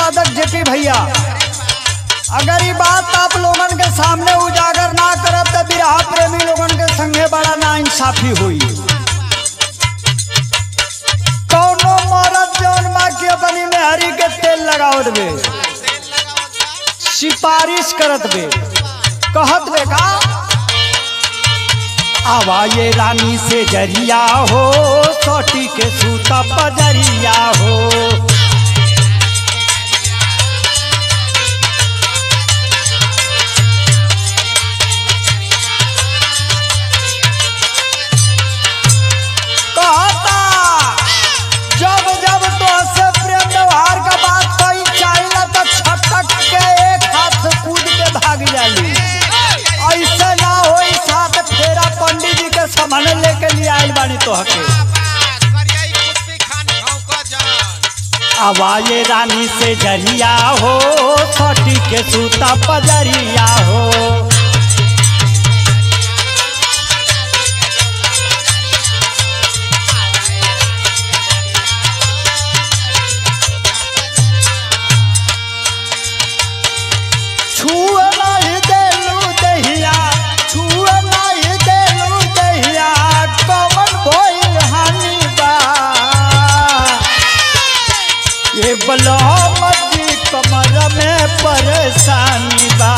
साधक जेपी भैया, अगर ये बात आप लोगन के सामने उजागर ना करब तो बिरहा प्रेमी लोगन के संगे बड़ा नाइंसाफी हुई। कौनो मरद जौन माँ की अपनी में हरी के तेल लगावत बे, सिफारिश करत बे, कहत बे का आवा ये रानी से जरिया हो, सोटी के सूता पजरिया हो। सामान लेके लिए आयल बानी तो हके आवाजे रानी से जरिया हो, छोटी के सूता पजरिया हो। बलौमती कमर में परेशानी बा,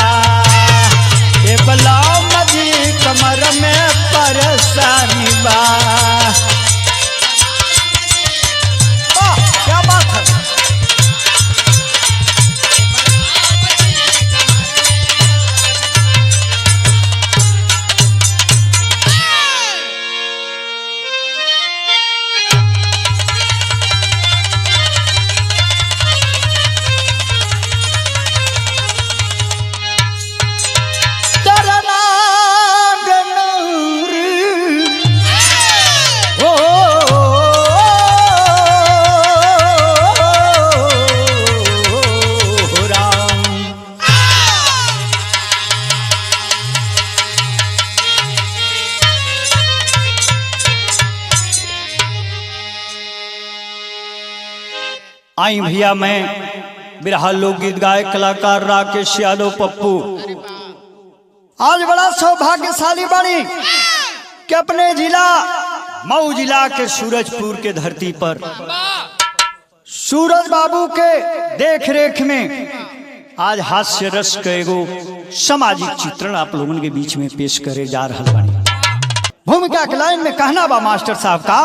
ये बलौमती कमर में परेशानी बा। क्या बात है। आई भैया, मैं बिरहा लोकगीत गायक कलाकार राकेश यादव पप्पू आज बड़ा सौभाग्यशाली बनी कि अपने जिला मऊ जिला के सूरजपुर के धरती पर सूरज बाबू के देख रेख में आज हास्य रस का एगो सामाजिक चित्रण आप लोगों के बीच में पेश करे जा रहा बनी। भूमिका के लाइन में कहना बा मास्टर साहब का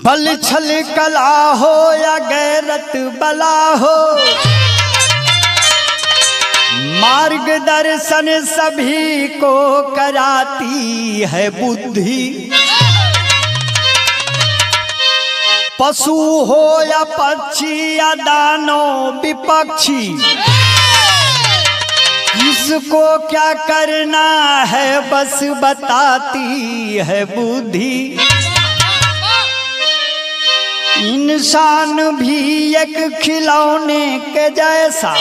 बल छल कला हो या गैरत बला हो, मार्गदर्शन सभी को कराती है बुद्धि। पशु हो या पक्षी या दानव विपक्षी, किसको क्या करना है बस बताती है बुद्धि। इंसान भी एक खिलौने के जैसा,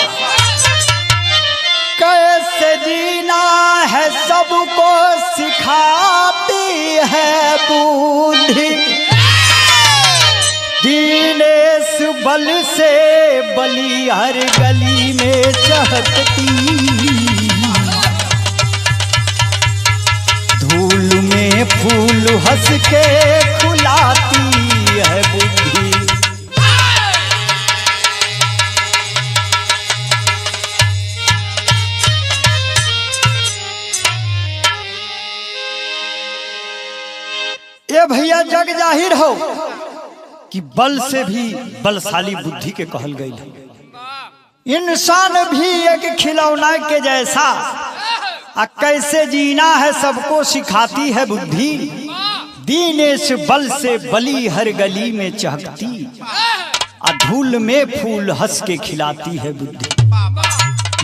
कैसे जीना है सबको सिखाती है बुद्धि। दीनेश बल से बली हर गली में चहकती, धूल में फूल हंस के खुलाती है बुद्धि। ये भैया जग जाहिर हो कि बल से भी बलशाली बुद्धि के कहल गई है। इंसान भी एक खिलौना के जैसा, कैसे जीना है सबको सिखाती है बुद्धि। दीनेश बल से बली हर गली में चहकती, धूल में फूल हंस के खिलाती है बुद्धि।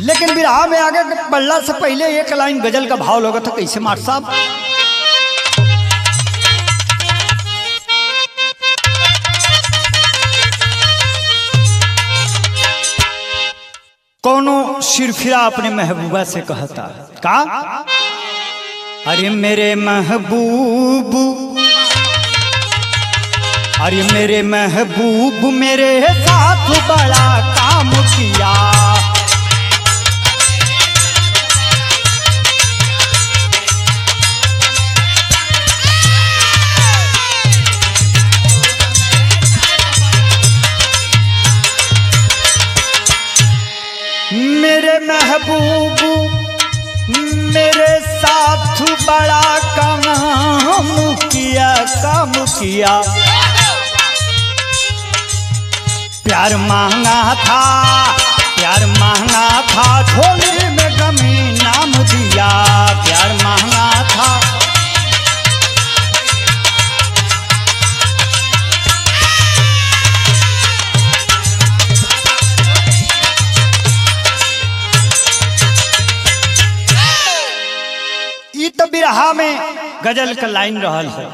लेकिन बिरहा में आगे बढ़ला से पहले एक लाइन गजल का भाव लगा था, कैसे मास्टर साहब। कौनो सिरफिरा अपने महबूबा से कहता का, अरे मेरे महबूब अरे मेरे महबूब मेरे साथ बड़ा काम किया, मेरे महबूब मेरे साथ बड़ा काम किया, काम किया। प्यार महंगा था, प्यार महंगा था, झोली में गमी नाम दिया, प्यार महंगा था। ये तो बिरहा में गजल का लाइन रहल है,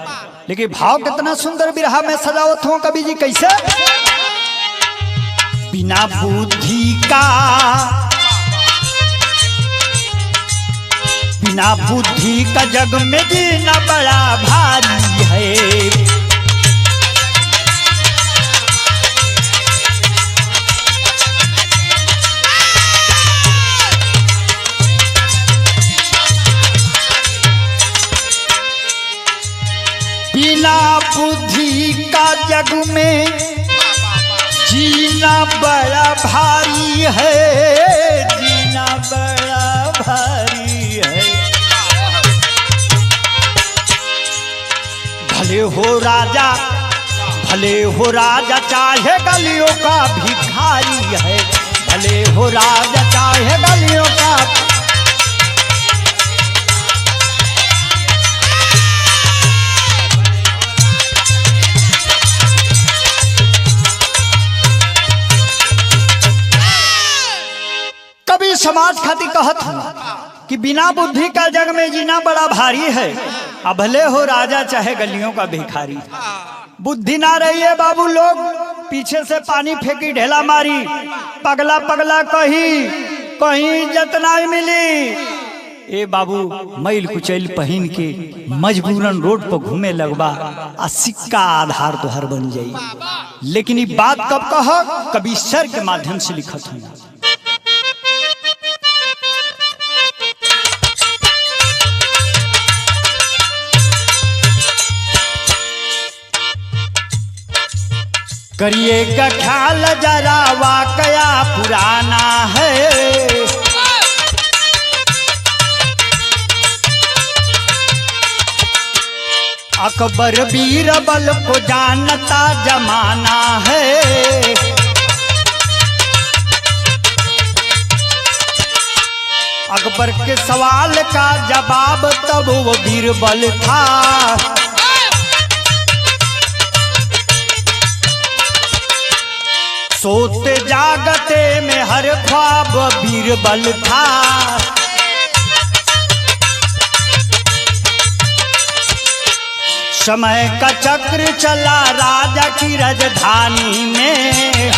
लेकिन भाव कितना सुंदर बिरहा में सजावत हो कवि जी कैसे। बिना बुद्धि का, बिना बुद्धि का जग में जीना बड़ा भारी है, बिना बुद्धि का जग में जीना बड़ा भारी है, जीना बड़ा भारी है। भले हो राजा, भले हो राजा चाहे गलियों का भिखारी है, भले हो राजा चाहे गलियों का। कभी समाज खातिर कहत हूँ कि बिना बुद्धि का जग में जीना बड़ा भारी है, अब भले हो राजा चाहे गलियों का भिखारी। बुद्धि ना रही है बाबू, लोग पीछे से पानी फेंकी ढेला मारी, पगला पगला कहीं कहीं जतना मिली। ए बाबू मैल कुचैल पहन के मजबूरन रोड पर घूमे लगवा आ सिक्का आधार तोहर बन जाई। लेकिन ये बात कब कह, कभी सर के माध्यम से लिखत हूँ। करिएगा ख्याल जरा वाकया पुराना है, अकबर बीरबल को जानता जमाना है, अकबर के सवाल का जवाब तब वो बीरबल था, सोते जागते में हर ख्वाब बीरबल था। समय का चक्र चला राजा की राजधानी में,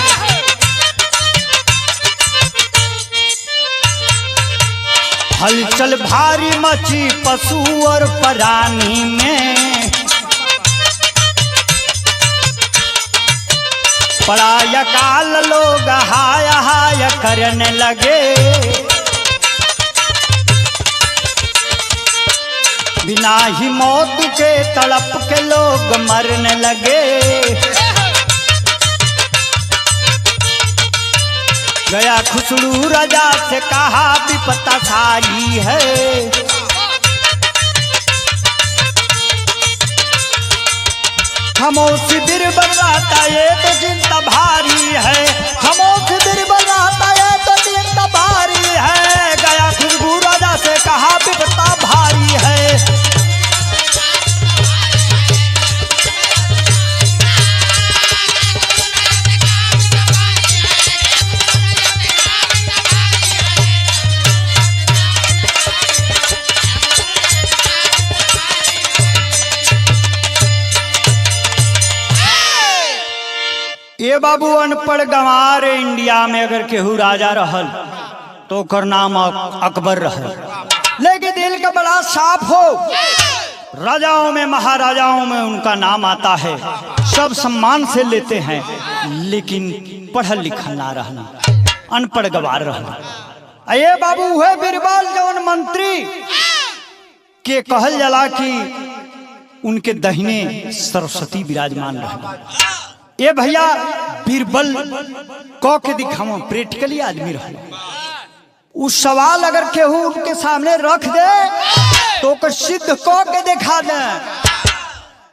हलचल भारी मची पशु और प्राणी में, पड़ा अकाल लोग हाय हाय करने लगे, बिना ही मौत के तड़प के लोग मरने लगे। गया खुसरू राजा से कहा विपता सारी है, खामोशी बीरबल रहता ये तो चिंता भारी है, खामोशी बीरबल रहता ये तो चिंता भारी है। गया खुशबू राजा से कहा विपता भारी है, ये बाबू अनपढ़ गंवार इंडिया में अगर केहू राजा रहल तो ओकर नाम अकबर रहल, लेकिन दिल का बड़ा साफ हो, राजाओं में महाराजाओं में उनका नाम आता है। सब सम्मान से लेते हैं, लेकिन पढ़ल लिखल ना रहना, अनपढ़ गवार रहना। अये बाबू हुए बीरबल जौन मंत्री के कहल जला कि उनके दहिने सरस्वती विराजमान रहना। ये भैया बीरबल कह के दिखाओ, प्रैक्टिकली आदमी रहना। उस सवाल अगर केहू उनके सामने रख दे तो को सिद्ध कह के दिखा दे।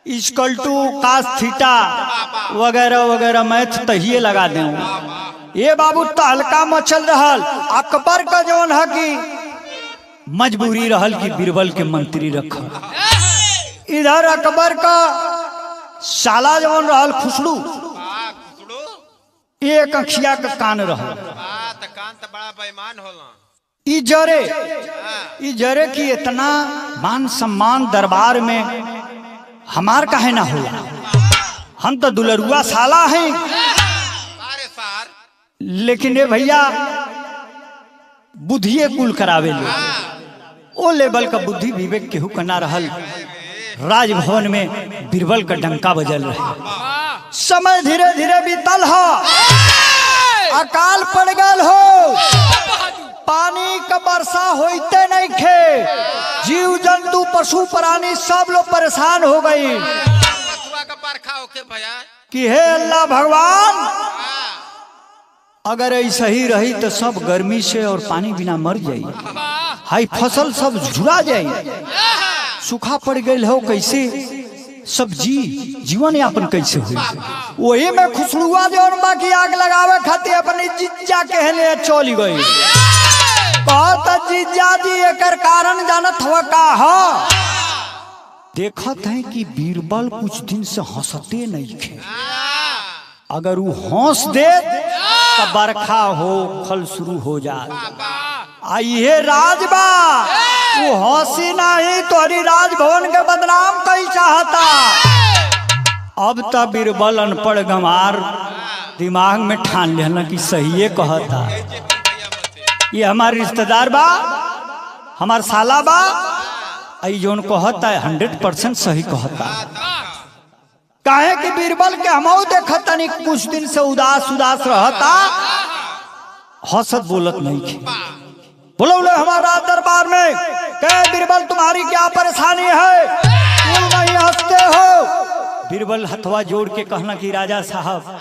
इक्वल टू कास थीटा वगैरह वगैरह मैथ तहिए लगा दें। ये बाबू तहलका मचल रहल। अकबर का जौन है कि मजबूरी रहल कि बीरबल के मंत्री रखा। इधर अकबर का साला जौन रहल खुसड़ू, एक अखिया का कान रहल। ई जरे की इतना मान सम्मान दरबार में हमार काहे ना हो। हम तो दुलरुआ साला हैं, लेकिन ये भैया बुद्धिए कुल करावे ले। ओ लेवल का बुद्धि विवेक केहू का ना रहल। राजभवन में बीरबल का डंका बजल रहे। समय धीरे धीरे बीतल हो, अकाल पड़ गल हो, पानी का वर्षा होते नहीं खे, जीव जंतु पशु प्राणी सब लोग परेशान हो गई कि हे अल्लाह भगवान, अगर ऐसा ही रही तो सब गर्मी से और पानी बिना मर जाई, हाई फसल सब झुरा जाई, सूखा पड़ गई हो, कैसे सब जीवन यापन कैसे हुई। वही में खुशरुआ जो बाकी आग लगावे खातिर अपनी जीजा कहले चली गई। कहता जीजा जी एकर कारण जानत हवा का हो। देखत है कि बीरबल कुछ दिन से हंसते नहीं थे। अगर वो हंस दे तो बरखा हो फल शुरू हो जाए। आइए राजबा वो हंसी नहीं तोरी राजभवन के बदनाम कई चाहता। अब तो बीरबल अनपढ़ गंवार दिमाग में ठान लेना कि सही है कहता। ये हमारे रिश्तेदार बा, हमार साला बा, आई जोन कहता है 100% सही कहता। काहे कि बीरबल के हमऊ देखता नहीं कुछ दिन से उदास उदास रहता, हंसत बोलत नहीं थे। बोलो हमारा दरबार में कहे बीरबल तुम्हारी क्या परेशानी है, क्यों नहीं हंसते हो। बीरबल हथवा जोड़ के कहना कि राजा साहब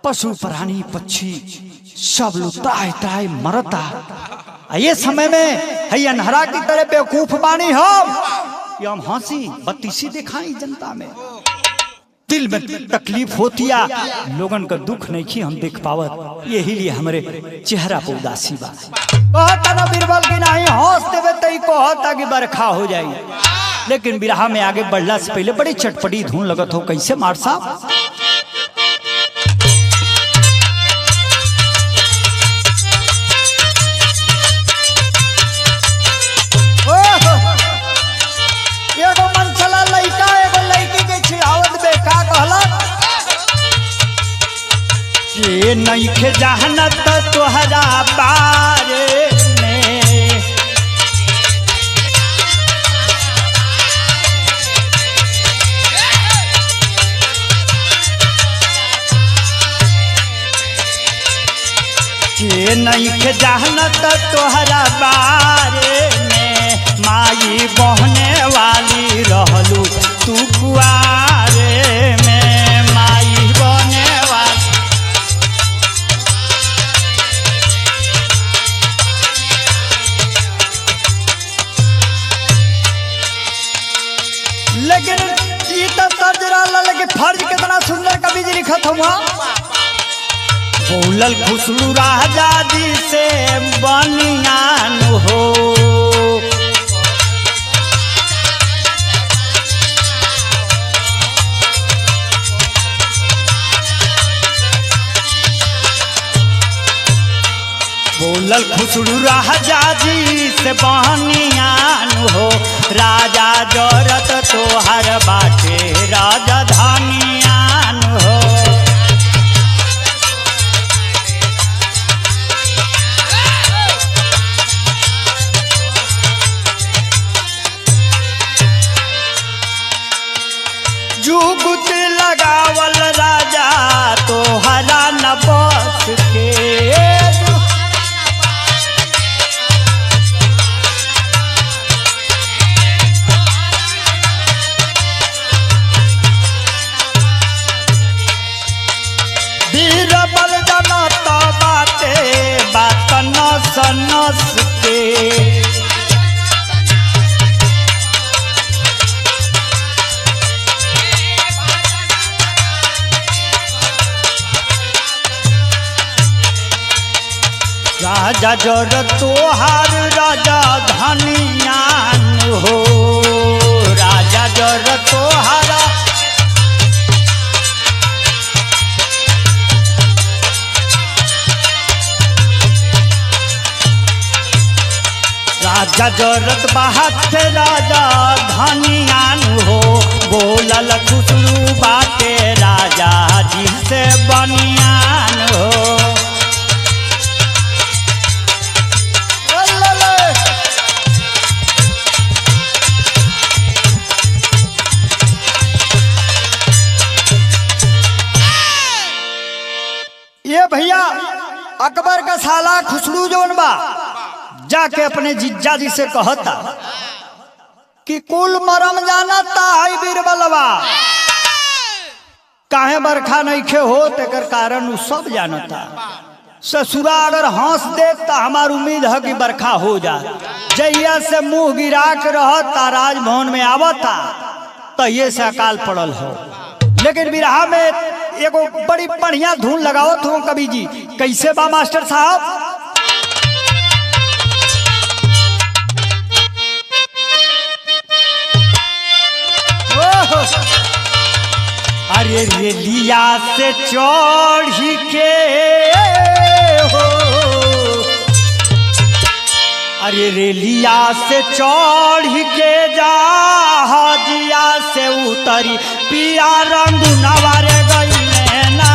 पशु प्राणी पक्षी सब लोग त्राह त्राह मरता। ये समय में है अनहरा की तरह बेवकूफ बानी हम हंसी बत्तीसी दिखाई जनता में। दिल में तकलीफ होती है, लोगन का दुख नहीं की हम देख पावत, यही लिए हमारे चेहरा पर उदासी बा। कहता ना बीरबल की नहीं हंस देवे तो कहता कि बरखा हो जाए। लेकिन बिरहा में आगे बढ़ला से पहले बड़ी चटपटी धुन लगत हो। कैसे मार साहब एगो मनचला लइका एगो लइकी के छिड़ावत बेका कहला ये नहीं खे जहनत तोहरा बारे में। ये नहीं खे जहनत तोहरा बारे में, माई बहने वाली रहलू तू कुआरे में, माई बहने वाली। लेकिन ये तो सर्जरा लेकिन फर्ज कितना सुंदर कवि जी लिखत हुआ। बोलल खुशरू राजा जी से बनियान हो, बोलल खुशरू राजा जी से बनियान हो, राजा जरत तोहर बाटे राजधानियान हो। जुगुत लगावल राजा तोहरा न बस के। बीरबल जनत बाटे बात नस नस के। राजा जर तोहार राजा धनियान हो, राजा जर तोहारा राजा जरत बाहत राजा धनियान हो। बोलल खुसरू बाटे राजा जी से बनियान हो। ये भैया अकबर का साला खुसरू जोन बा जाके अपने जिज्जा जी से कहता कि कुल मरम जानता है बीरबलवा, काहे बरखा नइखे हो तेकर कारण उ सब जानता। ससुरा अगर हंस देता हमार उम्मीद है कि बरखा हो जा। जहिया से मुंह गिरा के रहता राजभवन में आवता तहिए से अकाल पड़ल हो। लेकिन बिरहा में एगो बड़ी बढ़िया धुन लगावत हूँ कवि जी। कैसे बा मास्टर साहब? अरे रेलिया से चढ़ के हो, अरे रेलिया से चढ़ के जहाजिया से उतरी पिया रंग नवारे गई ना।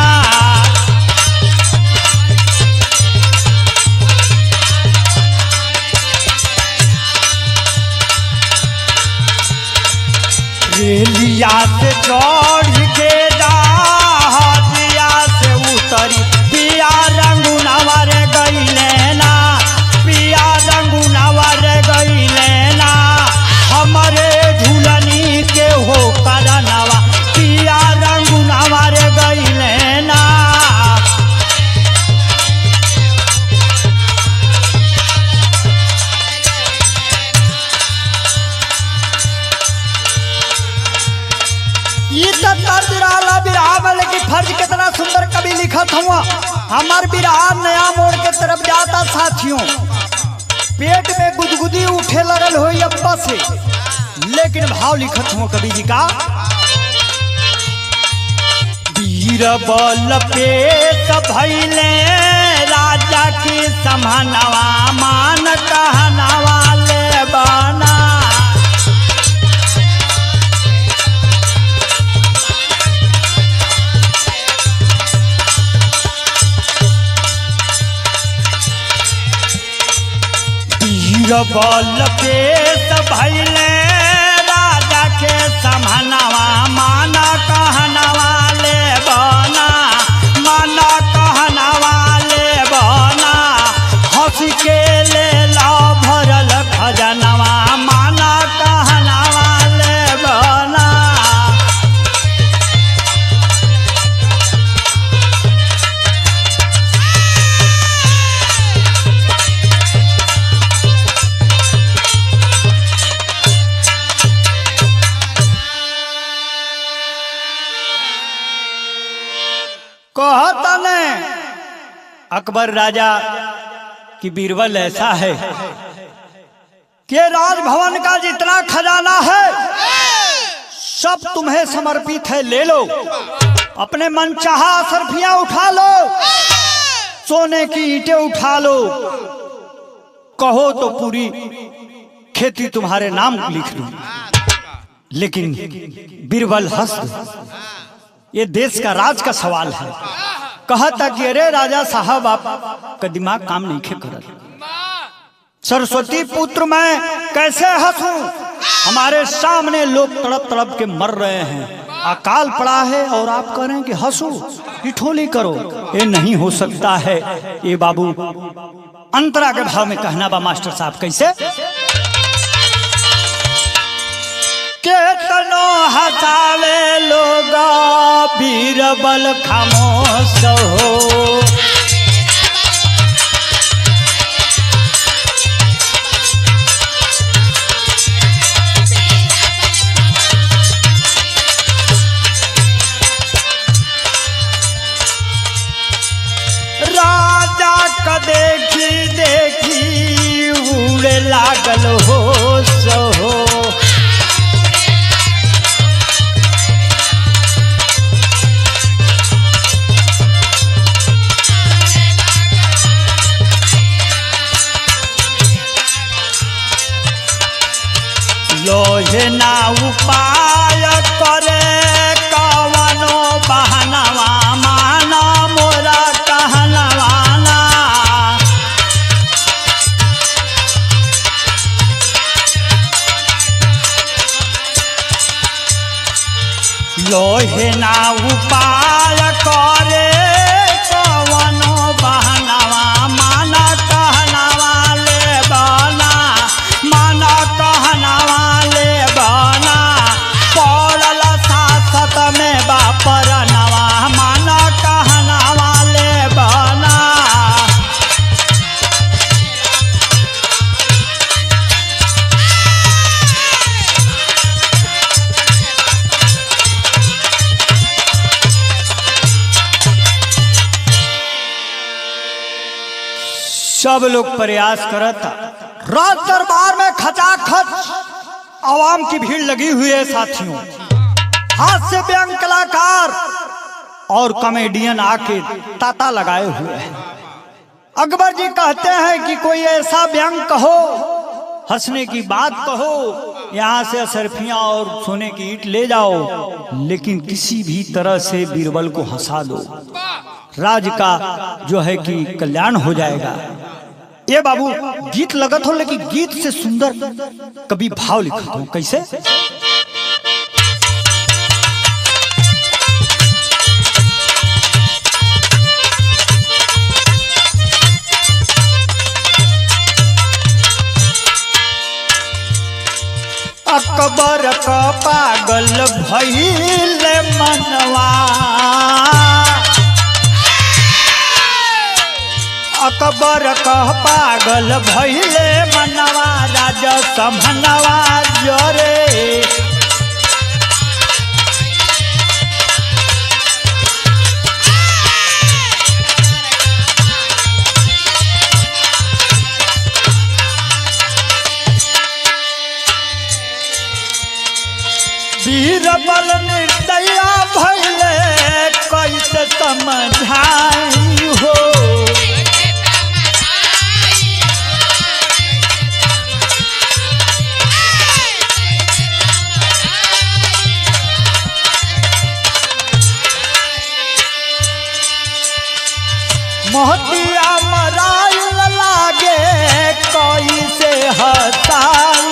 रेलिया से चढ़ के जहाजिया से उतरी पिया रंगू नवर गईले ना, पिया रंगू नवर गईले ना। हमरे झूलनी के हो करनवा पिया रंगू नवर गईले ना। ये तर्ज रहा बिरहा वाले की फर्ज कितना सुंदर कवि लिखत हुआ। हमार बिरहा नया मोड़ के तरफ जाता साथियों। पेट में गुदगुदी उठे लगल हो अब्बा से, लेकिन भाव लिखत हुआ कवि जी का। बीरबल पेट भइले राजा की समानवा मान कहनवा ले बना। बीरबल पेट भइले राजा के समानवा माना कहनवा ले बना, माना कहनवा ले बना। हंस के ले ला भरल खजनवा माना कहनवा ले बना। कहता ने अकबर राजा कि बीरबल ऐसा है कि राजभवन का जितना खजाना है सब तुम्हें समर्पित है, ले लो। अपने मनचाहा सरफियां उठा लो, सोने की ईंटें उठा लो, कहो तो पूरी खेती तुम्हारे नाम लिख दूं। लेकिन बीरबल हंस, ये देश का राज का सवाल है। कहा था कि अरे राजा साहब आपका दिमाग काम नहीं करत। सरस्वती पुत्र मैं कैसे हंसूं, हमारे सामने लोग तड़प तड़प के मर रहे हैं। अकाल पड़ा है और आप कह रहे हैं कि हंसो ठिठोली करो, ये नहीं हो सकता है। ये बाबू अंतरा के भाव में कहना बा मास्टर साहब कैसे केतनो हसावे लोग बीरबल खामोश हो। राजा का देखी देखी उड़े लागल हो सहो। लोहे ना उपाय करे कवनो बहनवा माना मोरा कहनवाना। लोहे ना उपाय करे कवनो बहनवा माना कहनवा ले बना माना कहनवा में बापर नवा माना कहना वाले बना। सब लोग प्रयास करता, राज दरबार में खचाखच आवाम की भीड़ लगी हुई है साथियों। हाथ से व्यंग कलाकार और कॉमेडियन आके ताता लगाए हुए हैं। अकबर जी कहते हैं कि कोई ऐसा व्यंग कहो, हंसने की बात कहो, यहाँ से असरफियां और सोने की ईंट ले जाओ, लेकिन किसी भी तरह से बीरबल को हंसा दो, राज का जो है कि कल्याण हो जाएगा। ये बाबू गीत लगत हो, लेकिन गीत से सुंदर कभी भाव लिखत हो कैसे। अकबर का पागल भइल मनवा, अकबर का पागल भइल मनवा, राजा समनवा जोरे। बीरबल निर्दया भइले कैसे समझाई हो। मोहतिया मराइल लागे कैसे हसाई।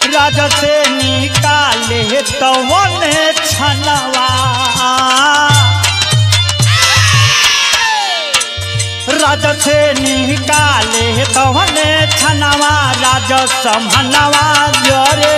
राजा से निकाले तो वने छनवा, राजा से निकाले तो वने छनवा, राजा समनवा जोरे।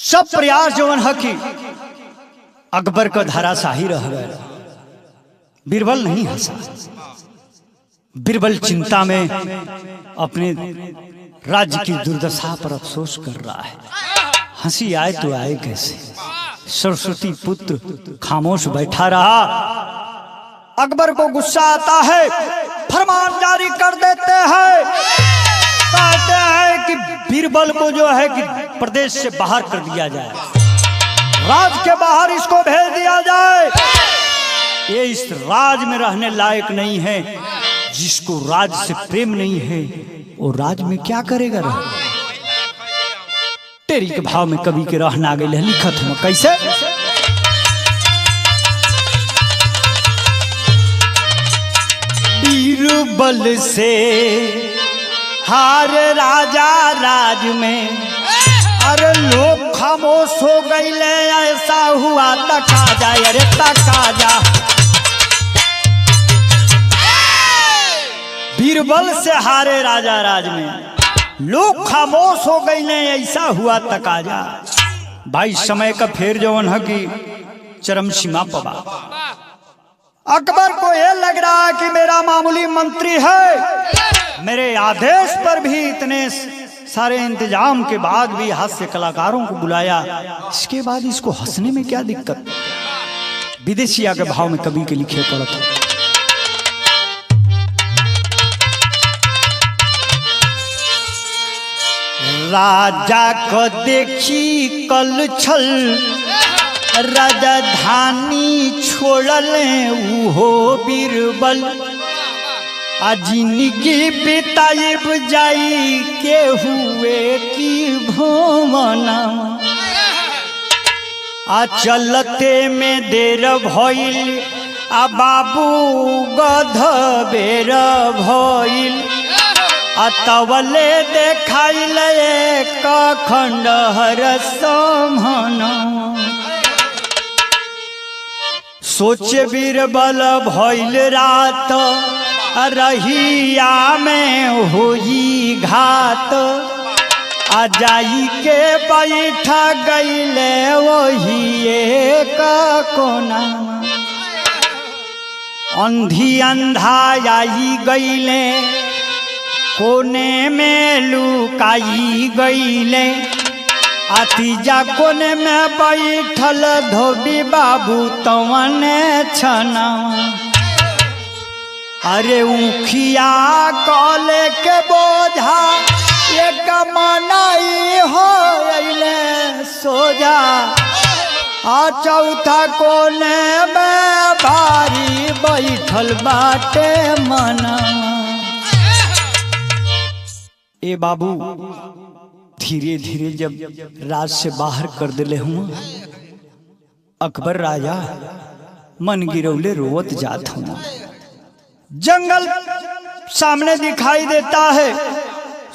सब प्रयास जवन हकी अकबर का धाराशाही रह गए। बीरबल नहीं हंसा। बीरबल चिंता में अपने राज्य की दुर्दशा पर अफसोस कर रहा है। हंसी आए तो आए कैसे। सरस्वती पुत्र खामोश बैठा रहा। अकबर को गुस्सा आता है, फरमान जारी कर देते हैं कहते हैं कि बीरबल को जो है कि प्रदेश से बाहर कर दिया जाए, राज के बाहर इसको भेज दिया जाए। ये इस राज में रहने लायक नहीं है। जिसको राज से प्रेम नहीं है वो राज में क्या करेगा रह। तेरी के भाव में कवि के रहना आ गई लिखत हूं कैसे। बीरबल से हार राजा राज में, अरे लोग खामोश हो गई ले, ऐसा हुआ तका जा, अरे तका जा। बीरबल से हारे राजा राज में, लोग खामोश हो गई ले, ऐसा हुआ तकाजा। भाई समय का फेर जवन है कि चरम सीमा पबा। अकबर को यह लग रहा है कि मेरा मामूली मंत्री है, मेरे आदेश पर भी इतने सारे इंतजाम के बाद भी हास्य कलाकारों को बुलाया, इसके बाद इसको हंसने में क्या दिक्कत। विदेशिया के भाव में कवि के लिखे पड़ता। राजा को देखी कल छल, राजधानी छोड़ले उहो बीरबल। जिंदगी बिताइब जाई के हुए की भोमना। चलते में देर भइल, बाबू गध बेर भइल। तवले देखाइल एक खंडहर समहना। सोचे बीरबल भइल रात, रहिया में होई घात। जाई के बैठ गईले वही एक कोना। अंधी अंधा आई गईले, कोने में लुकाई गईले। तीजा कोने में बैठल धोबी बाबू तवने छना। अरे उखिया कले के बोझा एक मनाई हो सोजा। चौथा कोने में भारी बैठल बाटे मना। ए बाबू धीरे धीरे जब राज से बाहर कर दिले हूँ, अकबर राजा मन गिरौले रोवत जात हूँ। जंगल सामने दिखाई देता है,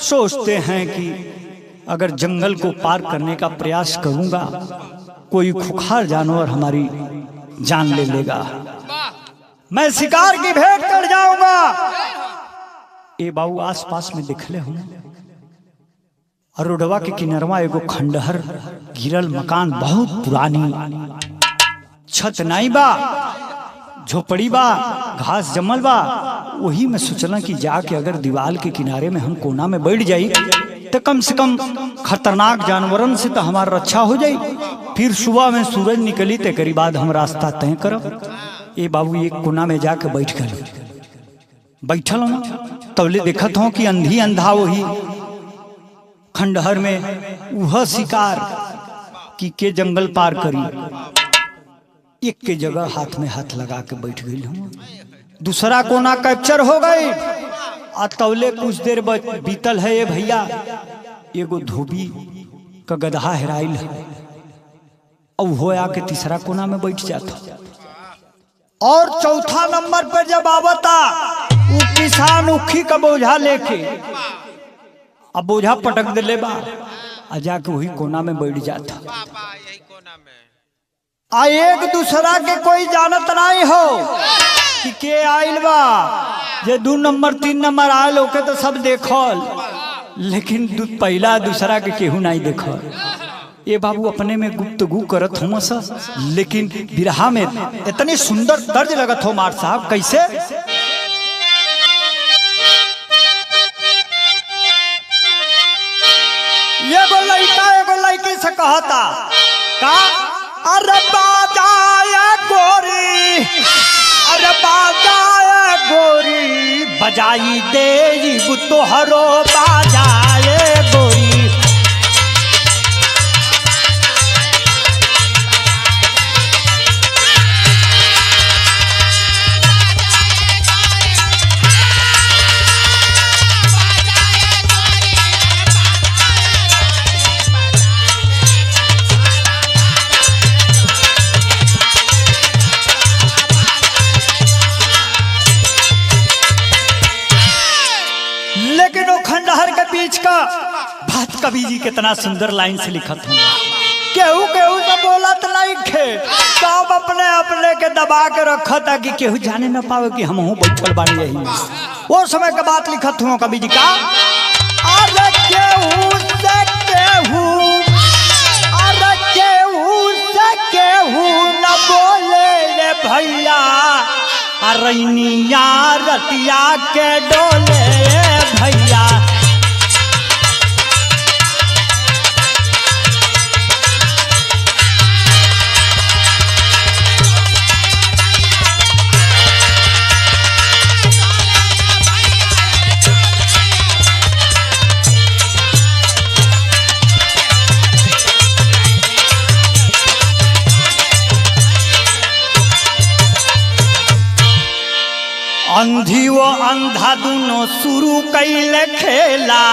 सोचते हैं कि अगर जंगल को पार करने का प्रयास करूंगा, कोई खुखार जानवर हमारी जान ले लेगा, मैं शिकार की भेंट कर जाऊंगा। ए बाबू आसपास में दिखले हूँ, रोडवा के किनारवा एगो खंडहर गिरल मकान, बहुत पुरानी, छत नहीं बा, झोपड़ी बा, घास जमल बा। वही में सोचला कि जाके अगर दीवार के किनारे में हम कोना में बैठ जाई तो कम से कम खतरनाक जानवरन से तो हमारा रक्षा हो जाई। फिर सुबह में सूरज निकली ते करी बाद हम रास्ता तय करब। ये बाबू एक कोना में जाके बैठ गए, बैठल ना तबले देखत हो कि अंधी अंधा वही खंडहर में वह शिकार कि के जंगल पार करी। एक के जगह हाथ में हाथ लगा के बैठ गई हूँ। दूसरा कोना कैप्चर हो गई। तौले कुछ देर बीतल है ये भैया, एगो धोबी का गधा हेराइल है। अब हो आके तीसरा कोना में बैठ जाता। और चौथा नंबर पर जब आवता वो किसान उखी का बोझा लेके, अब बोझा पटक दिले बा, जाके वही कोना में बैठ जाता। एक दूसरा के कोई जानत नहीं हो कि के आइल बा। जे 2 नंबर 3 नंबर आयल ओके तो सब देखल, लेकिन पहला दूसरा के केहू नहीं देखल। ये बाबू अपने में गुप्तगू करत हो सब, लेकिन बिरहा में इतने सुंदर दर्ज लगत हो मार साहब। कैसे एगो लड़की से कहता का, अरे बाजाए गोरी, अरे बाजाए गोरी बजाई दे तोहरो बाजाए गोरी। लेकिन वो खंडहर के बीच का बात कवि जी कितना सुंदर लाइन से लिखत हूँ। केहू केहू से बोलत नहीं खे, सब अपने अपने के दबा के रखा ताकि केहू जाने न पावे कि हम बैठल बानी यही। वो समय का बात लिखत हूँ कवि जी का। अरे केहू से केहू, अरे केहू से केहू न बोले रे भैया, अरनिया रतिया के डोले भैया। अंधी वो अंधा दोनों शुरू कैले खेला,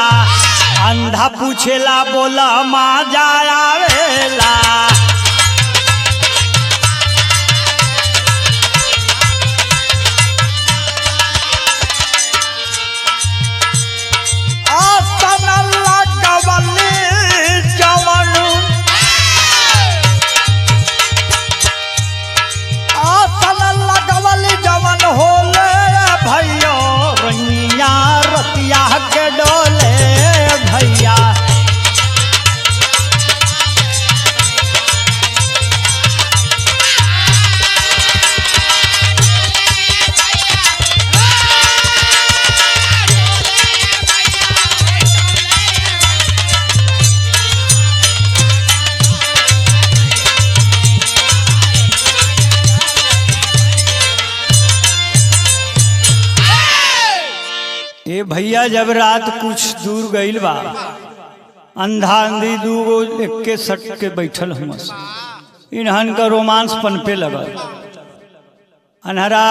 अंधा पूछेला बोला माँ जायावेला। आसन लगवली जवन, आसन लगवली जवन होले भैया, रनिया रतिया के डोले भैया। ए भैया जब रात कुछ दूर गईल बा, अंधा अंधी दूगो एक सट के बैठल हम, इन्हन का रोमांस पनपे लगल। अनहरा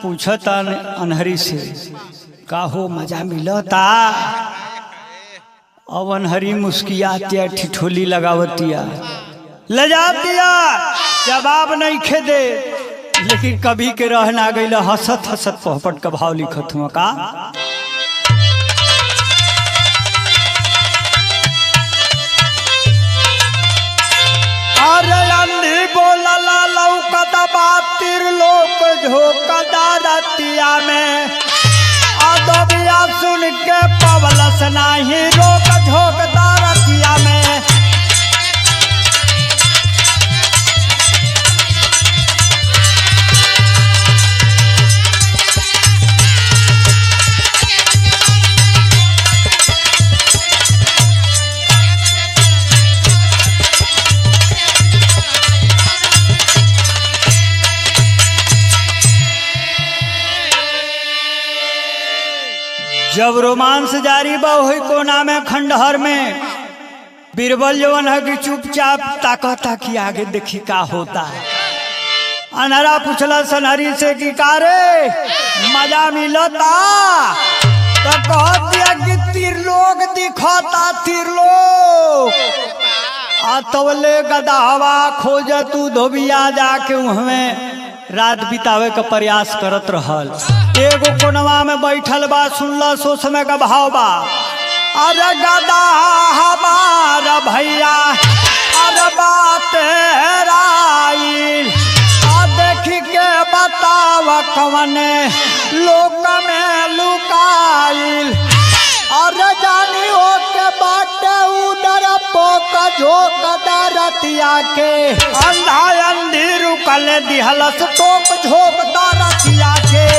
पूछता अनहरी से का हो मजा मिलता। अब अनहरी मुस्कियातिया ठिठोली लगावतिया, लजातिया, जवाब नहीं खे दे। लेकिन कभी के रह ना गई, हंसत हंसत पहपट का भाव लिखत हुआ का। अरे अंधी बोलला लौकता बात त्रिलोक झोंकदा रतिया में, अदबिया सुन के पवलस नाही रोक झोंकदा रतिया में। जब रोमांस जारी बा हुई कोना में खंडहर में, बीरबल जवन है कि चुपचाप ताकता कि आगे देखी का होता है। अनहरा पूछला सनहरी से कि का रे मजा मिलता, तो कह दिया कि त्रिलोक दिखता त्रिलोक। तवले गदावा खोज तू धोबिया जाके उहमें रात बितावे का प्रयास करत रहल। एगो कोनवा में बैठल बा, सुनला सो समय का भाव बा। अरे गदा हमारा भैया, अरे बात हेराइल, देखी के बताव कवने लोक में लुकाइल। अरे जानी हो के बाटे उधर पोक झोंक दरतिया के, अंधा अंधी रुकल दिहलस टोक झोंक दरतिया के।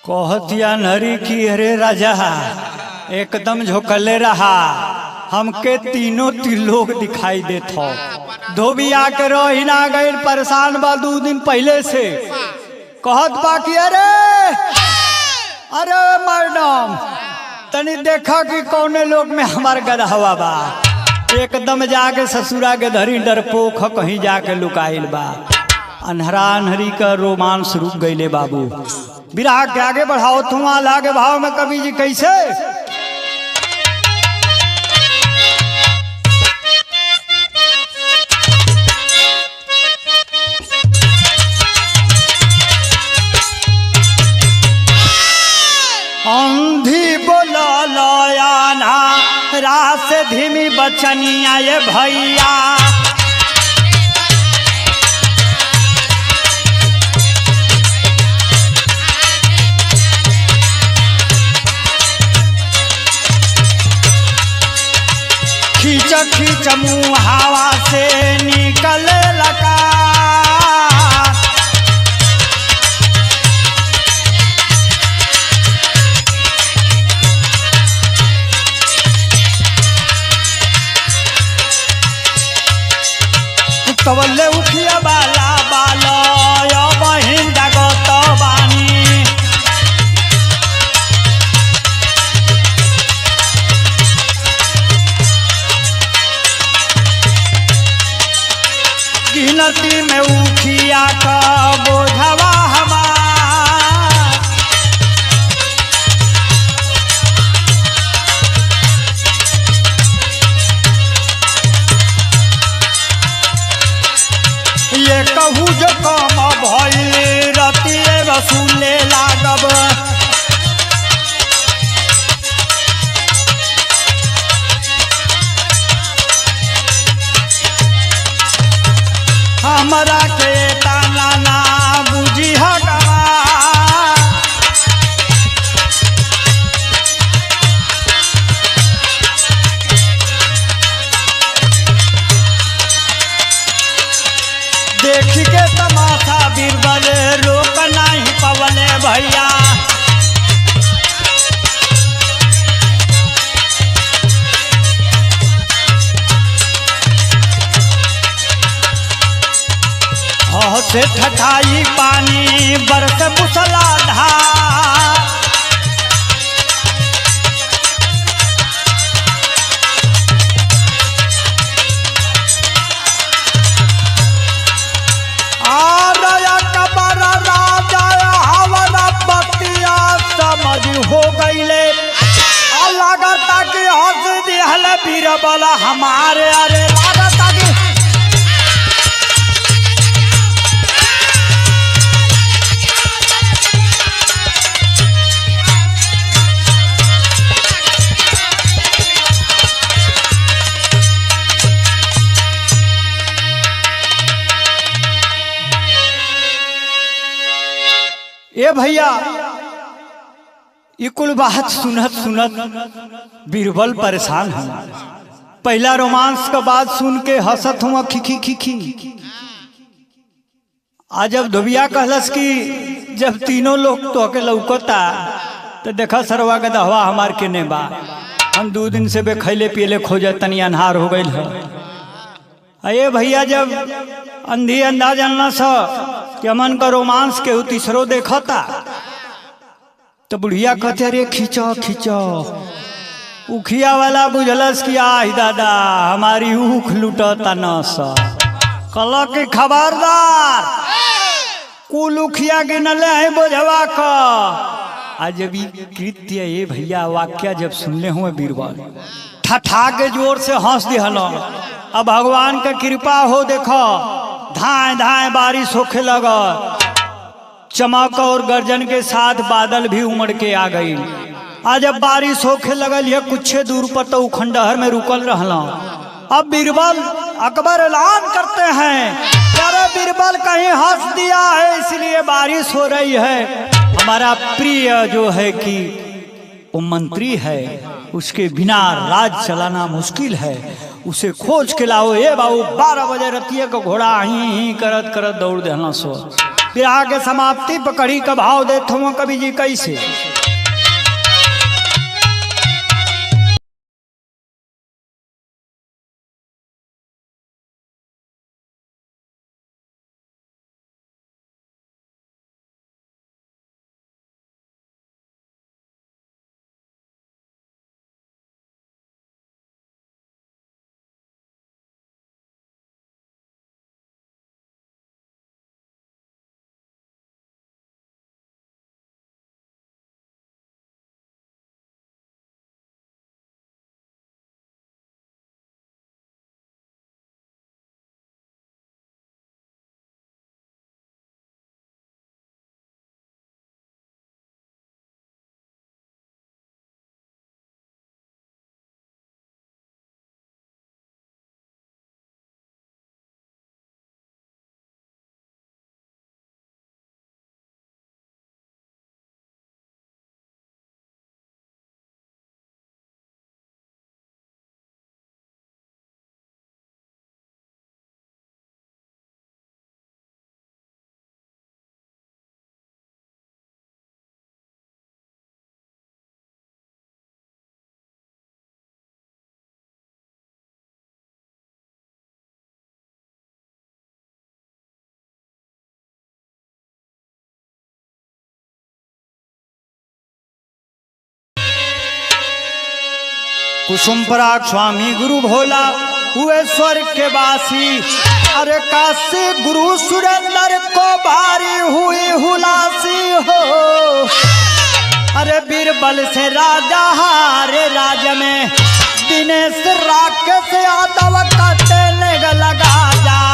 कहतिया नरी की अरे राजा एकदम झोंकले रहा, हमके तीनों त्रिलोक दिखाई देत हो। धोबी आके रही ना गई, परेशान बा 2 दिन पहले से। कहत बा कि अरे मैडम तनी देखा कि कौने लोग में हमार गदहवा बा। एकदम जाके ससुरा के धरी डरपोख कहीं जाके लुकाइल बा। अन्हरा अन्हरी का रोमांस रुक गईले बाबू। विराह के आगे बढ़ाओ तुम आगे भाव में कवि जी कैसे अंधी बोला लयाना रास धीमी बचनिया ये भैया। खींच खींच मुँह हवा से निकल लगा, तवल्ले उठिया बाला बाला या बहिन जगत बानी। गिनती में उठिया का बोझवा हमार, ये कहू जो कम भइल रतिए वसूले लागब। हमरा के ताना ना बुझी हगा, देख के तमाशा बीरबल रोक नहीं पवले भैया। से ठठाई पानी बरस मूसलाधार, हो गईले लागता कि हंस दिहल बीरबल हमारे। अरे लागता कि ए भैया ये कुल बात सुनत सुनत बीरबल परेशान है। पहला रोमांस का बात सुन के हंसत हुआ खिखी खिखी। आज जब धोबिया कहलस कि जब तीनों लोग तो के लौकता तो देखा सरवा के दहवा हमार के ने बा, हम 2 दिन से बेखैले पियले खोजे तनी अन्हार हो गई है। अये भैया जब अंधी अंधा जानना सा कि अमन का रोमांस के तीसरो देखता तो बुढ़िया कहते अरे खींचो खींचो। उखिया वाला बुझलस कि आही दादा हमारी ऊख लुटता न सा। कल के खबरदार कुल उखिया के नले है बोझवा का। आज जब कृत्य ये भैया वाक्य जब सुनले हुए बीरबल ठठा के जोर से हंस दिहल। अब भगवान का कृपा हो देखो धाए धाए बारिश होखे लगा, चमक और गर्जन के साथ बादल भी उमड़ के आ गई। आज जब बारिश होखे लगल है कुछ दूर पर तो खंडहर में रुकल रहला। अब बीरबल अकबर ऐलान करते हैं अरे बीरबल कहीं हंस दिया है इसलिए बारिश हो रही है। हमारा प्रिय जो है कि वो मंत्री है, उसके बिना राज चलाना मुश्किल है, उसे खोज के लाओ। ये बाबू 12 बजे रतिया को घोड़ा ही करत करत दौड़ देना सो। फिर आगे समाप्ति पकड़ी का भाव देते हुए कवि जी कैसे। कुसुम पराग स्वामी गुरु भोला हुए स्वर्ग के वासी। अरे काशी गुरु सुरेंद्र को भारी हुई हुलासी हो। अरे बीरबल से राजा हारे राज में दिनेश राकेश यादव का तेल लगा जा।